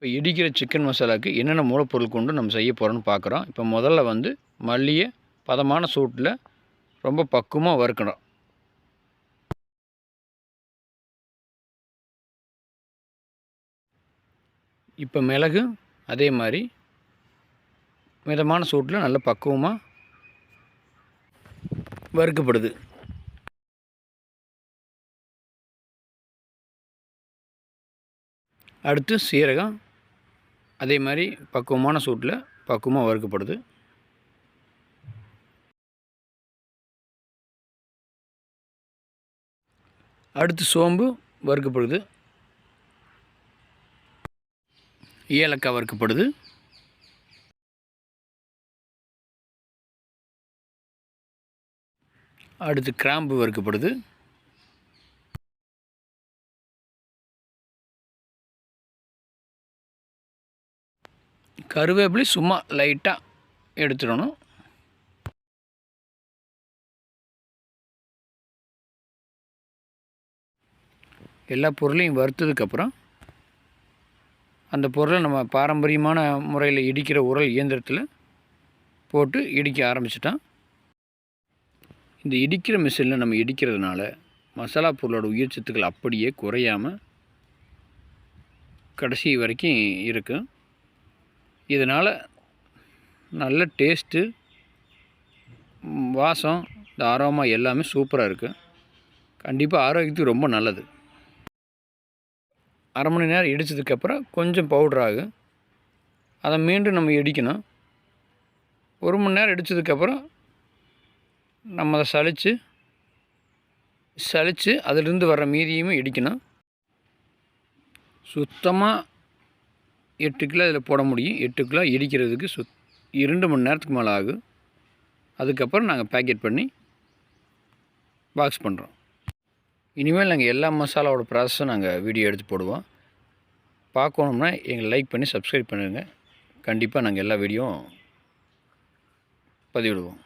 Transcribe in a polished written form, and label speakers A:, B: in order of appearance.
A: இப்போ இடிக்கிற சிக்கன் மசாலாவுக்கு என்னென்ன மூலப்பொருள் கொண்டு நம்ம செய்ய போகிறோன்னு பார்க்குறோம். இப்போ முதல்ல வந்து மல்லியை பதமான சூட்டில் ரொம்ப பக்குவமாக வறுக்கணும். இப்போ மிளகு அதே மாதிரி மிதமான சூட்டில் நல்ல பக்குவமாக வறுக்கப்படுது. அடுத்து சீரகம் அதே மாதிரி பக்குவமான சூட்டில் பக்குவமாக வறுக்கப்படுது. அடுத்து சோம்பு வறுக்கப்படுது. ஏலக்காய் வறுக்கப்படுது. அடுத்து கிராம்பு வறுக்கப்படுது. கருவேப்பிலை சும்மா லைட்டாக எடுத்துடணும். எல்லா பொருளையும் வறுத்ததுக்கப்புறம் அந்த பொருளை நம்ம பாரம்பரியமான முறையில் இடிக்கிற உரல் இயந்திரத்தில் போட்டு இடிக்க ஆரம்பிச்சிட்டோம். இந்த இடிக்கிற மிஷினில் நம்ம இடிக்கிறதுனால மசாலா பொருளோட உயிர் சத்துக்கள் அப்படியே குறையாமல் கடைசி வரைக்கும் இருக்கும். இதனால் நல்ல டேஸ்ட்டு, வாசம், இந்த ஆரோமா எல்லாமே சூப்பராக இருக்குது. கண்டிப்பாக ஆரோக்கியத்துக்கு ரொம்ப நல்லது. அரை மணி நேரம் இடித்ததுக்கப்புறம் கொஞ்சம் பவுட்ரு ஆகும். அதை மீண்டும் நம்ம இடிக்கணும். 1 மணி நேரம் இடித்ததுக்கப்புறம் நம்ம அதை சலித்து அதிலிருந்து வர்ற மீதியுமே இடிக்கணும். சுத்தமாக 8 கிலோ இதில் போட முடியும். 8 கிலோ இடிக்கிறதுக்கு 2 மணி நேரத்துக்கு மேலே ஆகும். அதுக்கப்புறம் நாங்கள் பேக்கெட் பண்ணி பாக்ஸ் பண்ணுறோம். இனிமேல் நாங்கள் எல்லா மசாலாவோட ப்ராசஸும் நாங்கள் வீடியோ எடுத்து போடுவோம். பார்க்கணும்னா எங்களை லைக் பண்ணி சப்ஸ்கிரைப் பண்ணுங்கள். கண்டிப்பாக நாங்கள் எல்லா வீடியோவும் பதிவிடுவோம்.